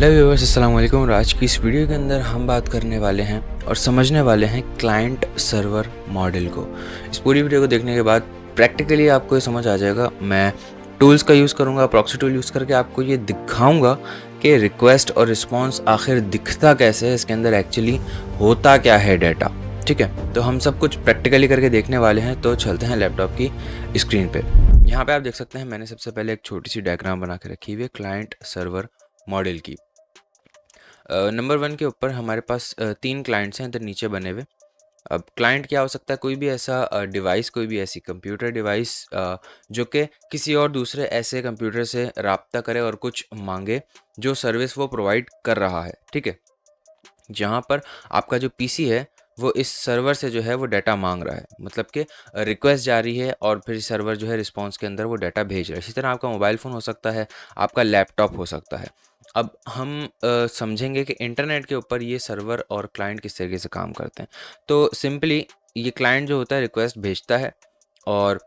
Hello viewers, अस्सलाम वालेकुम। और आज की इस वीडियो के अंदर हम बात करने वाले हैं और समझने वाले हैं क्लाइंट सर्वर मॉडल को। इस पूरी वीडियो को देखने के बाद प्रैक्टिकली आपको ये समझ आ जाएगा। मैं टूल्स का यूज़ करूँगा, प्रॉक्सी टूल यूज़ करके आपको ये दिखाऊंगा कि रिक्वेस्ट और रिस्पॉन्स आखिर दिखता कैसे है, इसके अंदर एक्चुअली होता क्या है डाटा। ठीक है, तो हम सब कुछ प्रैक्टिकली करके देखने वाले हैं। तो चलते हैं लैपटॉप की स्क्रीन पे। यहाँ पे आप देख सकते हैं मैंने सबसे पहले एक छोटी सी डायग्राम बना के रखी हुई है क्लाइंट सर्वर मॉडल की। नंबर 1 के ऊपर हमारे पास 3 क्लाइंट्स हैं इधर नीचे बने हुए। अब क्लाइंट क्या हो सकता है? कोई भी ऐसा डिवाइस, कोई भी ऐसी कंप्यूटर डिवाइस जो कि किसी और दूसरे ऐसे कंप्यूटर से राब्ता करे और कुछ मांगे, जो सर्विस वो प्रोवाइड कर रहा है। ठीक है, जहाँ पर आपका जो पीसी है वो इस सर्वर से जो है वो डाटा मांग रहा है, मतलब कि रिक्वेस्ट जा रही है और फिर सर्वर जो है रिस्पॉन्स के अंदर वो डाटा भेज रहा है। इसी तरह आपका मोबाइल फ़ोन हो सकता है, आपका लैपटॉप हो सकता है। अब हम समझेंगे कि इंटरनेट के ऊपर ये सर्वर और क्लाइंट किस तरीके से काम करते हैं। तो सिंपली ये क्लाइंट जो होता है रिक्वेस्ट भेजता है और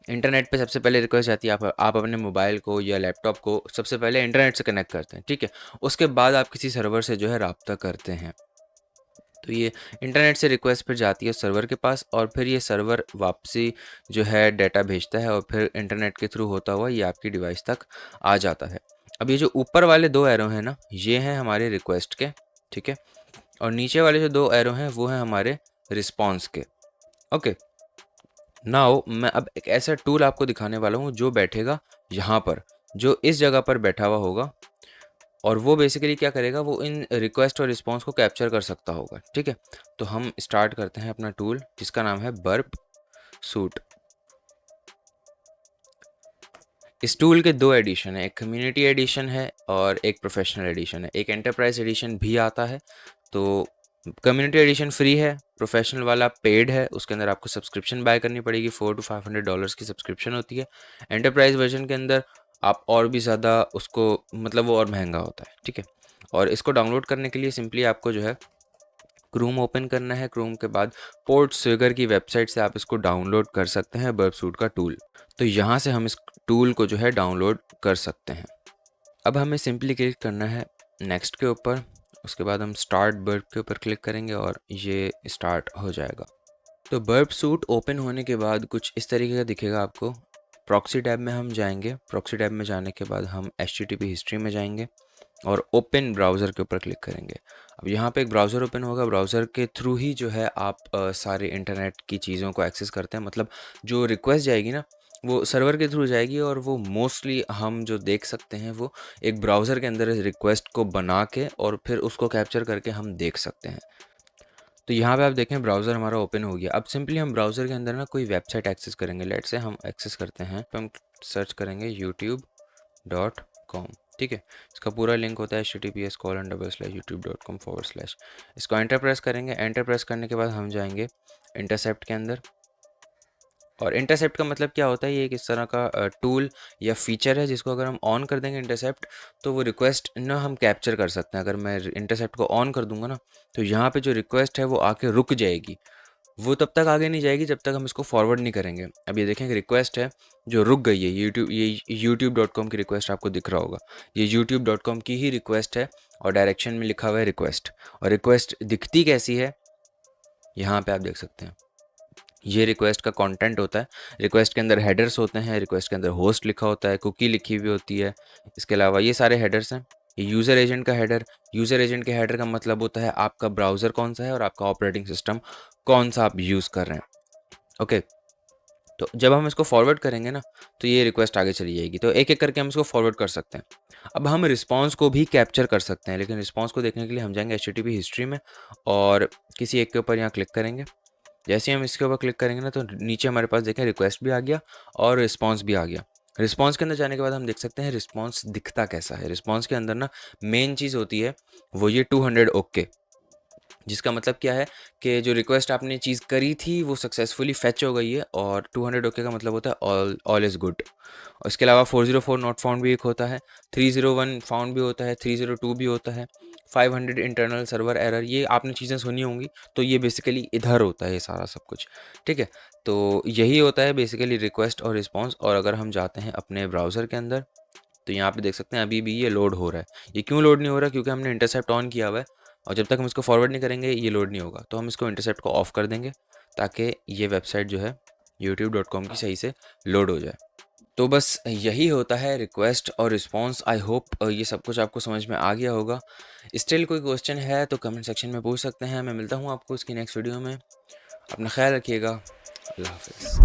इंटरनेट पे सबसे पहले रिक्वेस्ट जाती है। आप अपने मोबाइल को या लैपटॉप को सबसे पहले इंटरनेट से कनेक्ट करते हैं। ठीक है, उसके बाद आप किसी सर्वर से जो है राब्ता करते हैं। तो ये इंटरनेट से रिक्वेस्ट फिर जाती है सर्वर के पास और फिर ये सर्वर वापसी जो है डाटा भेजता है और फिर इंटरनेट के थ्रू होता हुआ ये आपकी डिवाइस तक आ जाता है। अब ये जो ऊपर वाले 2 एरो हैं ना, ये हैं हमारे रिक्वेस्ट के। ठीक है, और नीचे वाले जो 2 एरो हैं वो हैं हमारे रिस्पॉन्स के। ओके, नाउ मैं अब एक ऐसा टूल आपको दिखाने वाला हूँ जो बैठेगा यहाँ पर, जो इस जगह पर बैठा हुआ होगा और वो बेसिकली क्या करेगा, वो इन रिक्वेस्ट और रिस्पॉन्स को कैप्चर कर सकता होगा। ठीक है, तो हम स्टार्ट करते हैं अपना टूल जिसका नाम है बर्प सूट। इस टूल के 2 एडिशन है, एक कम्युनिटी एडिशन है और एक प्रोफेशनल एडिशन है। एक एंटरप्राइज एडिशन भी आता है। तो कम्युनिटी एडिशन फ्री है, प्रोफेशनल वाला पेड है। उसके अंदर आपको सब्सक्रिप्शन बाय करनी पड़ेगी, $400 to $500 की सब्सक्रिप्शन होती है। एंटरप्राइज वर्जन के अंदर आप और भी ज़्यादा उसको, मतलब वो और महंगा होता है। ठीक है, और इसको डाउनलोड करने के लिए सिंपली आपको जो है क्रूम ओपन करना है। क्रूम के बाद पोर्ट स्विगर की वेबसाइट से आप इसको डाउनलोड कर सकते हैं, बर्प सूट का टूल। तो यहाँ से हम इस टूल को जो है डाउनलोड कर सकते हैं। अब हमें सिंपली क्लिक करना है नेक्स्ट के ऊपर। उसके बाद हम स्टार्ट बर्प के ऊपर क्लिक करेंगे और ये स्टार्ट हो जाएगा। तो बर्प सूट ओपन होने के बाद कुछ इस तरीके का दिखेगा आपको। प्रॉक्सी टैब में हम जाएंगे। प्रॉक्सी टैब में जाने के बाद हम HTTP हिस्ट्री में जाएंगे और ओपन ब्राउज़र के ऊपर क्लिक करेंगे। अब यहाँ पे एक ब्राउज़र ओपन होगा। ब्राउज़र के थ्रू ही जो है आप सारे इंटरनेट की चीज़ों को एक्सेस करते हैं। मतलब जो रिक्वेस्ट जाएगी ना, वो सर्वर के थ्रू जाएगी और वो मोस्टली हम जो देख सकते हैं वो एक ब्राउज़र के अंदर इस रिक्वेस्ट को बना के और फिर उसको कैप्चर करके हम देख सकते हैं। तो यहाँ पे आप देखें ब्राउज़र हमारा ओपन हो गया। अब सिंपली हम ब्राउज़र के अंदर ना कोई वेबसाइट एक्सेस करेंगे। लेट से हम एक्सेस करते हैं, तो हम सर्च करेंगे youtube.com। ठीक है, इसका पूरा लिंक होता है https://youtube.com/। इसको एंटर प्रेस करेंगे। एंटर प्रेस करने के बाद हम जाएंगे इंटरसेप्ट के अंदर। और इंटरसेप्ट का मतलब क्या होता है, ये एक इस तरह का टूल या फीचर है जिसको अगर हम ऑन कर देंगे इंटरसेप्ट, तो वो रिक्वेस्ट ना हम कैप्चर कर सकते हैं। अगर मैं इंटरसेप्ट को ऑन कर दूंगा ना, तो यहाँ पे जो रिक्वेस्ट है वो आके रुक जाएगी। वो तब तक आगे नहीं जाएगी जब तक हम इसको फॉरवर्ड नहीं करेंगे। अब ये देखें रिक्वेस्ट है जो रुक गई है। ये youtube.com की रिक्वेस्ट आपको दिख रहा होगा। ये youtube.com की ही रिक्वेस्ट है और डायरेक्शन में लिखा हुआ है रिक्वेस्ट। और रिक्वेस्ट दिखती कैसी है, यहाँ पे आप देख सकते हैं। ये रिक्वेस्ट का कंटेंट होता है। रिक्वेस्ट के अंदर हेडर्स होते हैं, रिक्वेस्ट के अंदर होस्ट लिखा होता है, कुकी लिखी हुई होती है। इसके अलावा ये सारे हेडर्स हैं। ये यूज़र एजेंट का हेडर, यूज़र एजेंट के हेडर का मतलब होता है आपका ब्राउज़र कौन सा है और आपका ऑपरेटिंग सिस्टम कौन सा आप यूज़ कर रहे हैं। ओके, तो जब हम इसको फॉरवर्ड करेंगे ना, तो ये रिक्वेस्ट आगे चली जाएगी। तो एक एक करके हम इसको फॉरवर्ड कर सकते हैं। अब हम रिस्पॉन्स को भी कैप्चर कर सकते हैं, लेकिन रिस्पॉन्स को देखने के लिए हम जाएंगे HTTP हिस्ट्री में और किसी एक के ऊपर यहाँ क्लिक करेंगे। जैसे ही हम इसके ऊपर क्लिक करेंगे ना, तो नीचे हमारे पास देखें रिक्वेस्ट भी आ गया और रिस्पॉन्स भी आ गया। रिस्पॉन्स के अंदर जाने के बाद हम देख सकते हैं रिस्पॉन्स दिखता कैसा है। रिस्पॉन्स के अंदर ना मेन चीज़ होती है वो ये 200 ओके, जिसका मतलब क्या है कि जो रिक्वेस्ट आपने चीज़ करी थी वो सक्सेसफुली फैच हो गई है। और 200 ओके का मतलब होता है ऑल इज़ गुड। और इसके अलावा 404 नॉट फाउंड भी एक होता है, 301 फाउंड भी होता है, 302 भी होता है, 500 इंटरनल सर्वर एरर। ये आपने चीज़ें सुनी होंगी। तो ये बेसिकली इधर होता है ये सारा सब कुछ। ठीक है, तो यही होता है बेसिकली रिक्वेस्ट और रिस्पॉन्स। और अगर हम जाते हैं अपने ब्राउज़र के अंदर, तो यहाँ पे देख सकते हैं अभी भी ये लोड हो रहा है। ये क्यों लोड नहीं हो रहा है? क्योंकि हमने इंटरसेप्ट ऑन किया हुआ है और जब तक हम इसको फॉरवर्ड नहीं करेंगे ये लोड नहीं होगा। तो हम इसको इंटरसेप्ट को ऑफ कर देंगे ताकि ये वेबसाइट जो है youtube.com की सही से लोड हो जाए। तो बस यही होता है रिक्वेस्ट और रिस्पॉन्स। आई होप ये सब कुछ आपको समझ में आ गया होगा। स्टिल कोई क्वेश्चन है तो कमेंट सेक्शन में पूछ सकते हैं। मैं मिलता हूँ आपको इसकी नेक्स्ट वीडियो में। अपना ख्याल रखिएगा। अल्लाह हाफिज़।